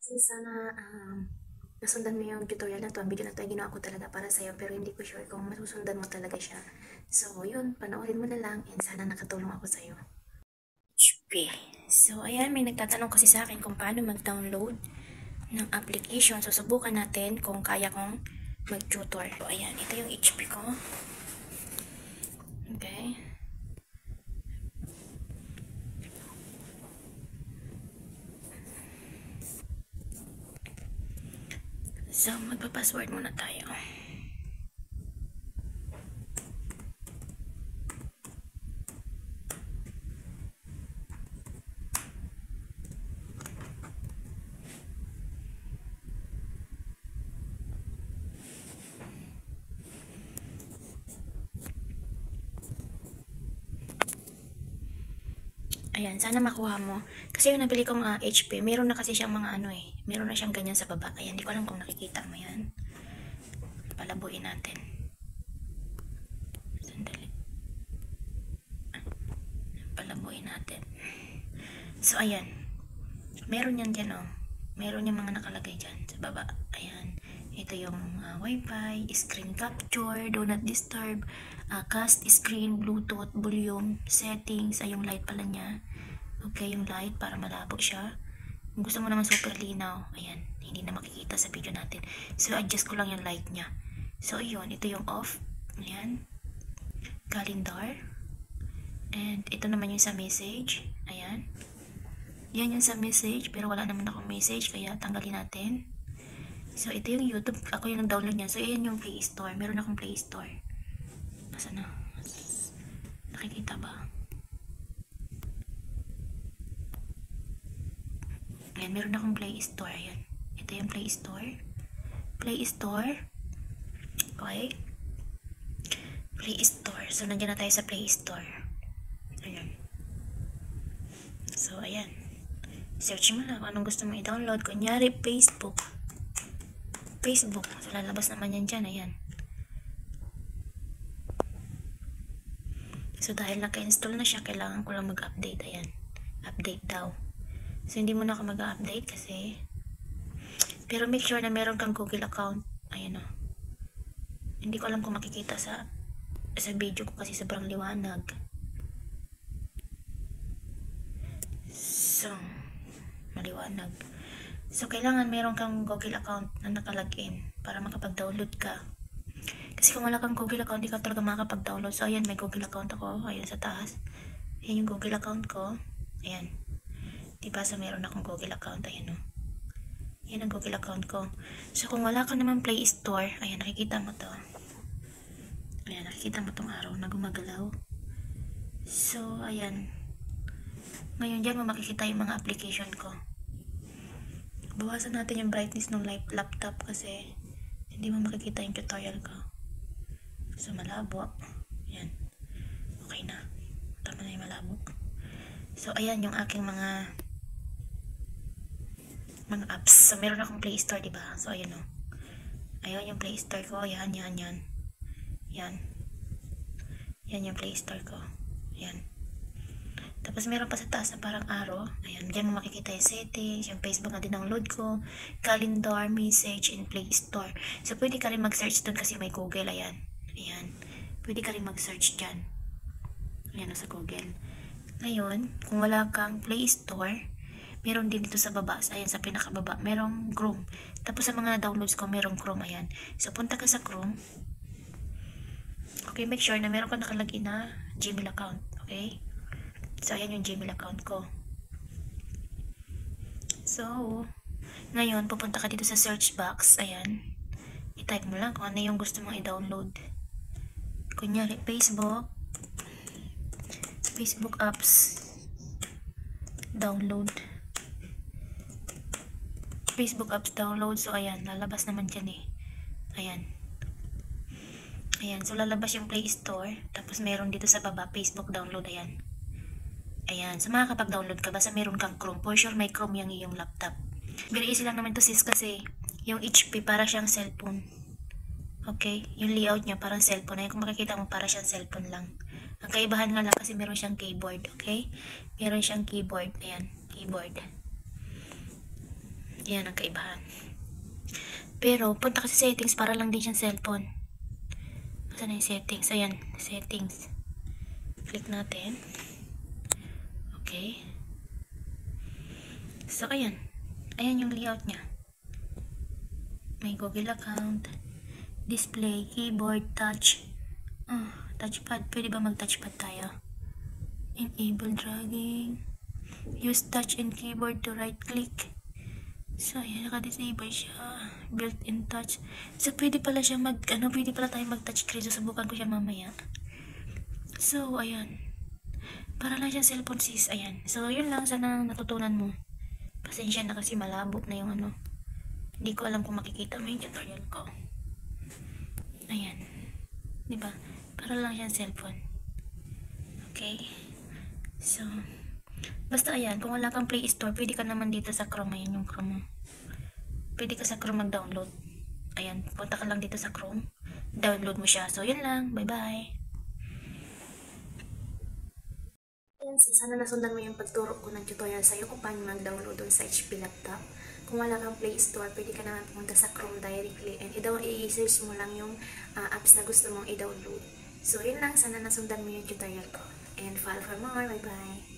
Sana nasundan mo yung tutorial na to. Ang video na to ay ginawa ko talaga para sa'yo pero hindi ko sure kung masusundan mo talaga siya. So, yun, panoorin mo na lang and sana nakatulong ako sa'yo. HP. So, ayan, may nagtatanong kasi sa akin kung paano mag-download ng application. So, subukan natin kung kaya kong mag-tutor. So, ayan, ito yung HP ko. Okay. So, magpa-password muna tayo. Ayan, sana makuha mo. Kasi yung nabili kong HP, meron na kasi siyang mga ano eh. Meron na siyang ganyan sa baba. Ayan, hindi ko alam kung nakikita mo yan. Palabuin natin. Sandali. Palabuin natin. So, ayan. Meron yan dyan, oh. Meron yung mga nakalagay dyan sa baba. Ayan. Ito yung Wi-Fi, screen capture, do not disturb, cast screen, Bluetooth, volume, settings, ay yung light pala niya. Okay, yung light para malabo siya. Kung gusto mo naman super linaw, ayan, hindi na makikita sa video natin. So, adjust ko lang yung light niya. So, yun, ito yung off. Ayan. Calendar. And ito naman yung sa message. Ayan. Yan yung sa message, pero wala naman akong message, kaya tanggalin natin. So, ito yung YouTube. Ako yung nag-download niya. So, ayan yung Play Store. Meron akong Play Store. Nasaan na? Nakikita ba? Ayan, meron akong Play Store. Ayan. Ito yung Play Store. Play Store. Okay. Play Store. So, nandiyan na tayo sa Play Store. Ayan. So, ayan. Search mo lang kung anong gusto mo i-download. Kunyari, Facebook. Facebook. So, lalabas naman yan dyan. Ayan. So, dahil naka-install na siya, kailangan ko lang mag-update. Ayan. Update daw. So, hindi mo na ako mag-update kasi pero make sure na meron kang Google account. Ayan o. Hindi ko alam kung makikita sa video ko kasi sobrang liwanag. So, maliwanag. So, kailangan meron kang Google account na nakalagin para makapag-download ka. Kasi kung wala kang Google account, hindi ka talaga makapag-download. So, ayan, may Google account ako. Ayan sa taas. Ayan yung Google account ko. Ayan. Diba sa meron akong Google account. Ayan o. Yan ang Google account ko. So, kung wala ka naman Play Store, ayan, nakikita mo to. Ayan, nakikita mo tong araw na gumagalaw. So, ayan. Ngayon, dyan mo makikita yung mga application ko. Bawasan natin yung brightness ng laptop kasi hindi mo makikita yung tutorial ko. So, malabo. Ayan. Okay na. Tama na yung malabo. So, ayan yung aking mga apps. So, meron akong Play Store, diba? So, ayan o. Ayan yung Play Store ko. Yan. Yan. Yan yung Play Store ko. Yan. Tapos, meron pa sa taas na parang arrow. Ayan. Diyan mo makikita yung settings, yung Facebook na dindownload ko, calendar, message, and Play Store. So, pwede ka rin mag-search dun kasi may Google. Ayan. Ayan. Pwede ka rin mag-search dyan. Ayan o sa Google. Ngayon, kung wala kang Play Store, meron din dito sa baba, ayan sa pinakababa, merong Chrome. Tapos sa mga downloads ko, merong Chrome, ayan. So, punta ka sa Chrome. Okay, make sure na meron ka nakalagin na Gmail account, okay? So, ayan yung Gmail account ko. So, ngayon, pupunta ka dito sa search box, ayan. I-type mo lang kung ano yung gusto mong i-download. Kunyari, Facebook apps, download. Facebook apps download. So, ayan. Lalabas naman dyan eh. Ayan. Ayan. So, lalabas yung Play Store. Tapos, meron dito sa baba, Facebook download. Ayan. Ayan. So, makakapag-download ka. Basta meron kang Chrome. For sure, may Chrome yung iyong laptop. Very easy lang naman to sis kasi yung HP para siyang cellphone. Okay? Yung layout niya parang cellphone. Ayan. Kung makikita mo, para siyang cellphone lang. Ang kaibahan nga lang kasi meron siyang keyboard. Okay? Meron siyang keyboard. Ayan. Keyboard. Yan ang kaibahan. Pero, punta ka sa settings para lang din siyang cellphone. Saan na yung settings? Ayan, settings. Click natin. Okay. So, ayan. Ayan yung layout niya. May Google account. Display, keyboard, touch. Touchpad. Pwede ba mag-touchpad tayo? Enable dragging. Use touch and keyboard to right-click. So, ayan, naka-disable siya. Built-in touch. So, pwede pala siya pwede pala tayo mag-touch screen. Susubukan ko siya mamaya. So, ayan. Para lang siyang cellphone sis. Ayan. So, yun lang. Sana natutunan mo. Pasensya na kasi malabo na yung Hindi ko alam kung makikita mo yung tutorial ko. Ayan. Diba? Para lang siyang cellphone. Okay? So, basta ayan. Kung wala kang Play Store, pwede ka naman dito sa Chrome. Ayan yung Chrome. Pwede ka sa Chrome mag-download. Ayan. Punta ka lang dito sa Chrome. Download mo siya. So, yun lang. Bye-bye. Ayan, sana nasundan mo yung pagturo ko ng tutorial sa'yo kung paano mag-download dun sa HP laptop. Kung wala kang Play Store, pwede ka naman pumunta sa Chrome directly and i-search mo lang yung apps na gusto mong i-download. So, yun lang. Sana nasundan mo yung tutorial ko. And follow for more. Bye-bye.